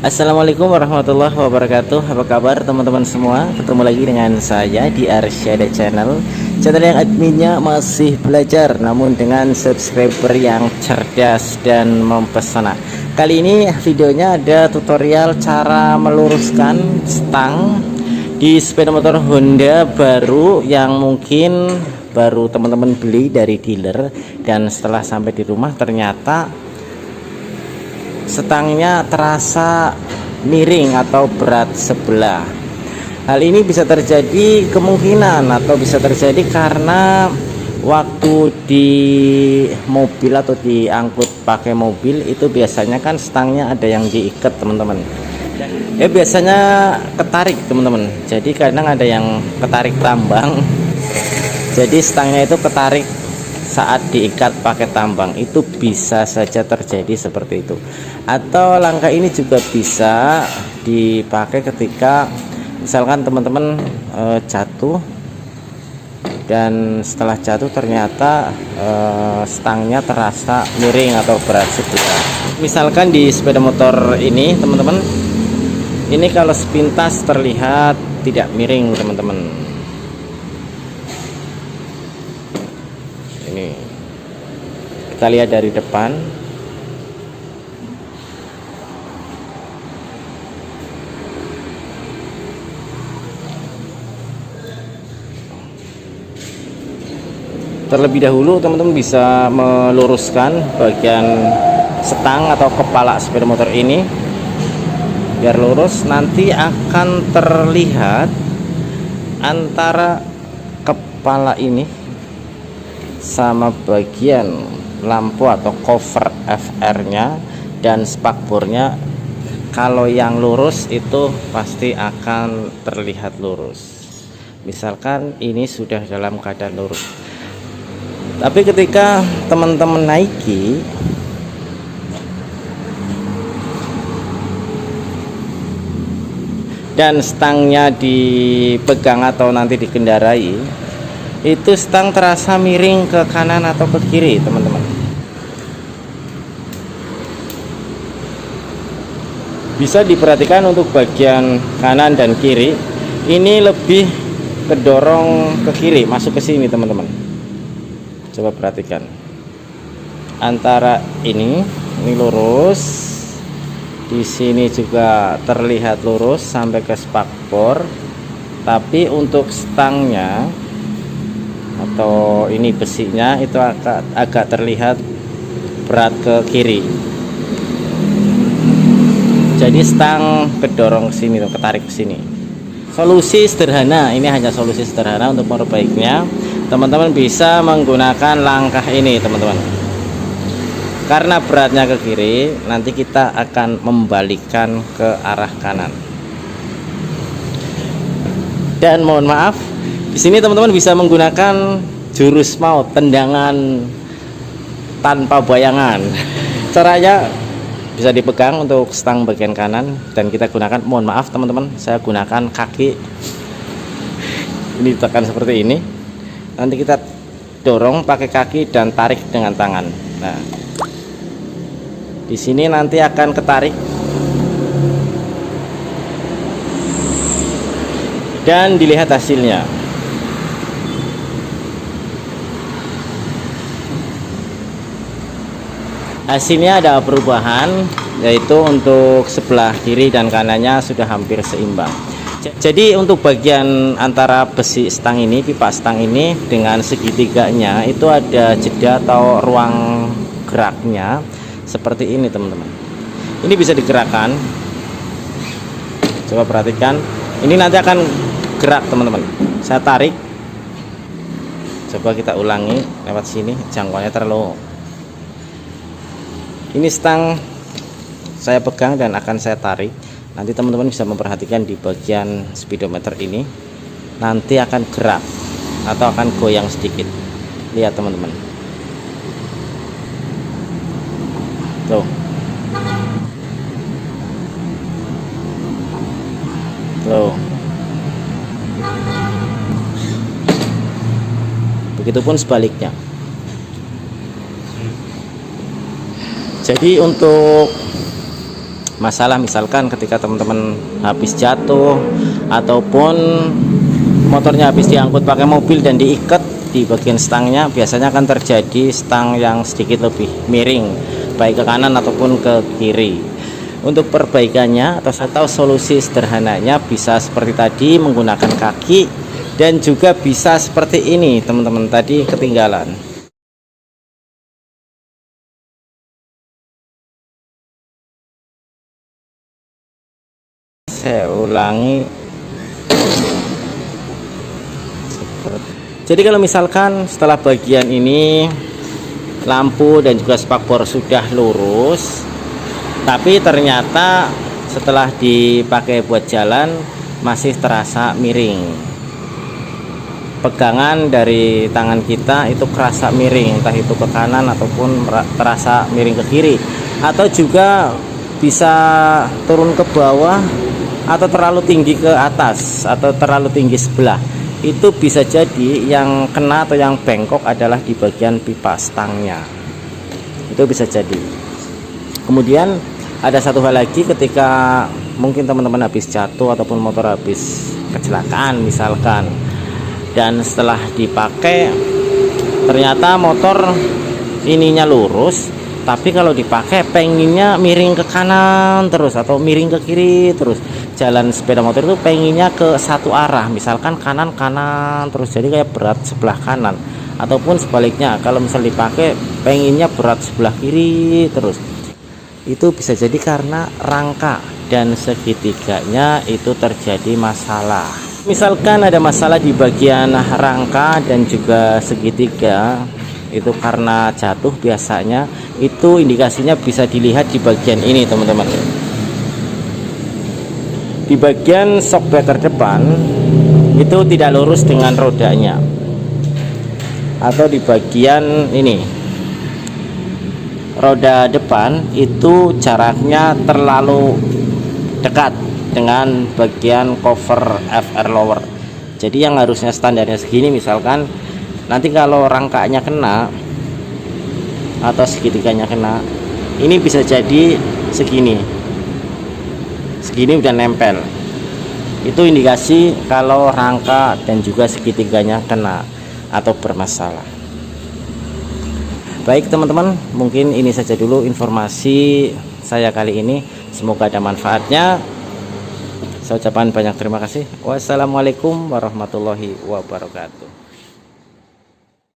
Assalamualaikum warahmatullahi wabarakatuh. Apa kabar teman-teman semua? Ketemu lagi dengan saya di Arsyada Channel, channel yang adminnya masih belajar namun dengan subscriber yang cerdas dan mempesona. Kali ini videonya ada tutorial cara meluruskan stang di sepeda motor Honda baru yang mungkin baru teman-teman beli dari dealer, dan setelah sampai di rumah ternyata stangnya terasa miring atau berat sebelah. Hal ini bisa terjadi kemungkinan atau bisa terjadi karena waktu di mobil atau diangkut pakai mobil itu biasanya kan stangnya ada yang diikat teman-teman. Biasanya ketarik teman-teman. Jadi kadang ada yang ketarik tambang. Jadi stangnya itu ketarik saat diikat pakai tambang, itu bisa saja terjadi seperti itu. Atau langkah ini juga bisa dipakai ketika misalkan teman-teman jatuh, dan setelah jatuh ternyata stangnya terasa miring atau berat sebelah. Misalkan di sepeda motor ini teman-teman, ini kalau sepintas terlihat tidak miring teman-teman. Ini kita lihat dari depan. Terlebih dahulu teman-teman bisa meluruskan bagian stang atau kepala sepeda motor ini biar lurus. Nanti akan terlihat antara kepala ini sama bagian lampu atau cover FR-nya dan spakbornya. Kalau yang lurus itu pasti akan terlihat lurus. Misalkan ini sudah dalam keadaan lurus, tapi ketika teman-teman naiki dan stangnya dipegang atau nanti dikendarai, itu stang terasa miring ke kanan atau ke kiri teman-teman. Bisa diperhatikan untuk bagian kanan dan kiri, ini lebih kedorong ke kiri, masuk ke sini teman-teman. Coba perhatikan antara ini lurus, di sini juga terlihat lurus sampai ke spakbor, tapi untuk stangnya atau ini besinya itu agak terlihat berat ke kiri. Jadi stang kedorong ke sini, ketarik ke sini. Solusi sederhana, ini hanya solusi sederhana untuk memperbaikinya. Teman-teman bisa menggunakan langkah ini teman-teman. Karena beratnya ke kiri, nanti kita akan membalikkan ke arah kanan. Dan mohon maaf, di sini teman-teman bisa menggunakan jurus maut, tendangan tanpa bayangan. Caranya bisa dipegang untuk stang bagian kanan dan kita gunakan, mohon maaf teman-teman, saya gunakan kaki. Ini ditekan seperti ini. Nanti kita dorong pakai kaki dan tarik dengan tangan. Nah, di sini nanti akan ketarik dan dilihat hasilnya. Hasilnya ada perubahan, yaitu untuk sebelah kiri dan kanannya sudah hampir seimbang. Jadi untuk bagian antara besi stang ini, pipa stang ini dengan segitiganya itu ada jeda atau ruang geraknya seperti ini teman-teman. Ini bisa digerakkan. Coba perhatikan, ini nanti akan gerak teman-teman. Saya tarik, coba kita ulangi lewat sini, jangkauannya terlalu. Ini stang saya pegang dan akan saya tarik. Nanti teman-teman bisa memperhatikan di bagian speedometer ini nanti akan gerak atau akan goyang sedikit. Lihat teman-teman. Tuh. Tuh. Begitupun sebaliknya. Jadi untuk masalah, misalkan ketika teman-teman habis jatuh ataupun motornya habis diangkut pakai mobil dan diikat di bagian stangnya, biasanya akan terjadi stang yang sedikit lebih miring baik ke kanan ataupun ke kiri. Untuk perbaikannya atau solusi sederhananya bisa seperti tadi menggunakan kaki, dan juga bisa seperti ini teman-teman, tadi ketinggalan. Saya ulangi. Jadi kalau misalkan setelah bagian ini lampu dan juga spakbor sudah lurus, tapi ternyata setelah dipakai buat jalan masih terasa miring, pegangan dari tangan kita itu kerasa miring, entah itu ke kanan ataupun terasa miring ke kiri, atau juga bisa turun ke bawah atau terlalu tinggi ke atas atau terlalu tinggi sebelah. Itu bisa jadi yang kena atau yang bengkok adalah di bagian pipa stangnya, itu bisa jadi. Kemudian ada satu hal lagi, ketika mungkin teman-teman habis jatuh ataupun motor habis kecelakaan misalkan, dan setelah dipakai ternyata motor ininya lurus, tapi kalau dipakai pengennya miring ke kanan terus atau miring ke kiri terus. Jalan sepeda motor itu pengennya ke satu arah, misalkan kanan terus, jadi kayak berat sebelah kanan, ataupun sebaliknya kalau misal dipakai pengennya berat sebelah kiri terus. Itu bisa jadi karena rangka dan segitiganya itu terjadi masalah. Misalkan ada masalah di bagian rangka dan juga segitiga, itu karena jatuh, biasanya itu indikasinya bisa dilihat di bagian ini teman-teman. Di bagian shock breaker depan itu tidak lurus dengan rodanya, atau di bagian ini roda depan itu jaraknya terlalu dekat dengan bagian cover FR lower. Jadi yang harusnya standarnya segini, misalkan nanti kalau rangkanya kena atau segitiganya kena, ini bisa jadi segini udah nempel. Itu indikasi kalau rangka dan juga segitiganya kena atau bermasalah. Baik teman-teman, mungkin ini saja dulu informasi saya kali ini, semoga ada manfaatnya. Saya ucapkan banyak terima kasih. Wassalamualaikum warahmatullahi wabarakatuh.